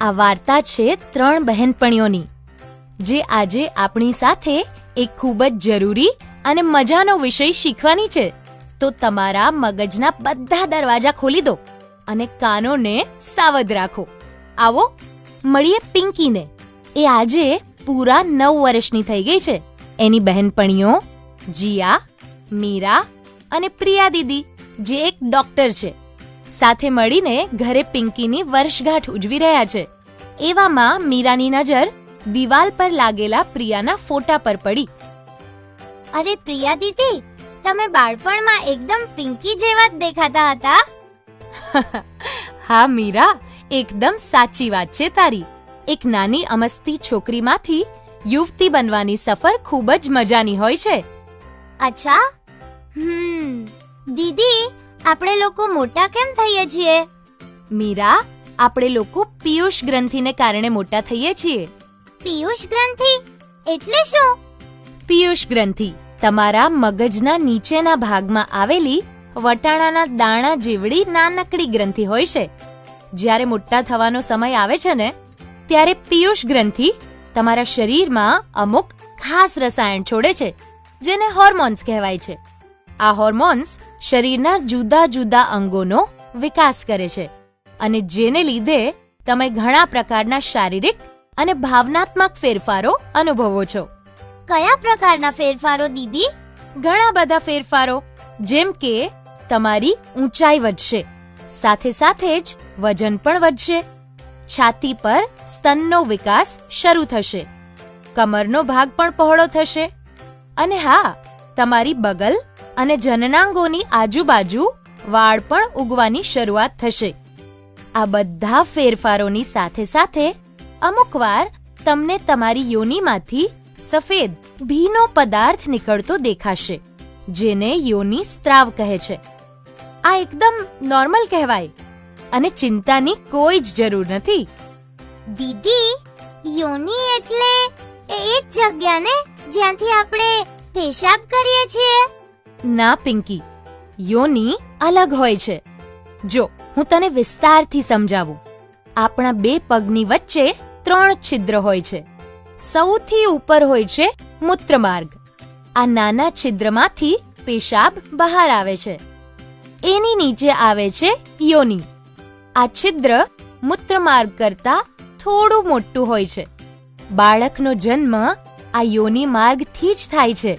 આ વાર્તા છે 3 બહેનપણીઓની, જે આજે આપણી સાથે એક ખૂબ જ જરૂરી અને મજાનો વિષય શીખવાની છે. તો તમારા મગજના બધા દરવાજા ખોલી દો અને કાનોને સાવધ રાખો. આવો મળીએ પિંકીને. એ આજે પૂરા 9 વર્ષની થઈ ગઈ છે. એની બહેનપણીઓ જીયા, મીરા અને પ્રિયા દીદી, જે એક ડોક્ટર છે, સાથે મળીને ઘરે પિંકીની વર્ષગાંઠ ઉજવી રહ્યા છે. એવામાં મીરાની નજર દિવાલ પર લાગેલા પ્રિયાના ફોટા પર પડી. અરે પ્રિયા દીદી, તમે બાળપણમાં એકદમ પિંકી જેવા જ દેખાતા હતા. હા મીરા, એકદમ સાચી વાત છે તારી. એક નાની અમસ્તી છોકરીમાંથી યુવતી બનવાની સફર ખૂબ જ મજાની હોય છે. અચ્છા, દીદી, આપણે લોકો મોટા કેમ થઈએ છીએ? મીરા, આપણે લોકો પિયુષ ગ્રંથિને કારણે મોટા થઈએ છીએ. પિયુષ ગ્રંથિ એટલે શું? પિયુષ ગ્રંથિ તમારા મગજના નીચેના ભાગમાં આવેલી વટાણાના દાણા જેવડી નાનકડી ગ્રંથિ હોય છે. જ્યારે મોટા થવાનો સમય આવે છે ને, ત્યારે પિયુષ ગ્રંથિ તમારા શરીરમાં અમુક ખાસ રસાયણ છોડે છે, જેને હોર્મોન્સ કહેવાય છે. આ હોર્મોન્સ શરીરના જુદા જુદા અંગોનો વિકાસ કરે છે, અને જેને લીધે તમે ઘણા પ્રકારના શારીરિક અને ભાવનાત્મક ફેરફારો અનુભવો છો. કયા પ્રકારના ફેરફારો દીદી? ઘણા બધા ફેરફારો, જેમ કે તમારી ઊંચાઈ વધશે, સાથે સાથે જ વજન પણ વધશે. છાતી પર સ્તનનો વિકાસ શરૂ થશે, કમરનો ભાગ પણ પહોળો થશે, અને હા, તમારી બગલ અને જનનાંગોની આજુબાજુ વાળ પણ ઉગવાની શરૂઆત થશે. આ બધા ફેરફારોની સાથે સાથે અમુકવાર તમને તમારી યોનિમાંથી સફેદ ભીનો પદાર્થ નીકળતો દેખાશે, જેને યોનિ સ્ત્રાવ કહે છે. આ એકદમ નોર્મલ કહેવાય અને ચિંતાની કોઈ જ જરૂર નથી. દીદી, યોની એટલે એ એક જગ્યા ને જ્યાંથી આપણે પેશાબ કરીએ છીએ? ના પિંકી, યોની અલગ હોય છે. જો હું તને વિસ્તારથી સમજાવું. આપણા 2 પગની વચ્ચે 3 છિદ્ર હોય છે. સૌથી ઉપર હોય છે મૂત્રમાર્ગ. આ નાના છિદ્રમાંથી પેશાબ બહાર આવે છે. એની નીચે આવે છે યોની. આ છિદ્ર મૂત્રમાર્ગ કરતા થોડું મોટું હોય છે. બાળકનો જન્મ આ યોની માર્ગથી જ થાય છે,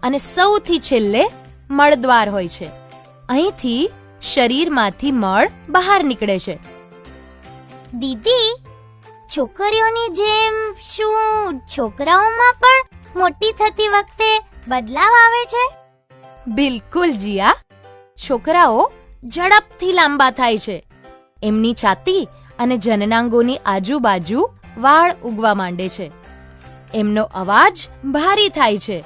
અને સૌથી છેલ્લે મળદ્વાર હોય છે. અહીંથી શરીરમાંથી મળ બહાર નીકળે છે. દીદી, છોકરીઓની જેમ શું છોકરાઓમાં પણ મોટી થતી વખતે બદલાવ આવે છે? બિલકુલ જીયા. છોકરાઓ ઝડપથી લાંબા થાય છે. એમની છાતી અને જનનાંગોની આજુબાજુ વાળ ઉગવા માંડે છે. એમનો અવાજ ભારી થાય છે,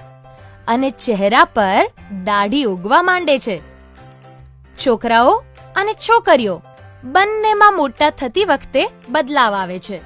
અને ચહેરા પર દાઢી ઉગવા માંડે છે. છોકરાઓ અને છોકરીઓ બંનેમાં મોટા થતી વખતે બદલાવ આવે છે.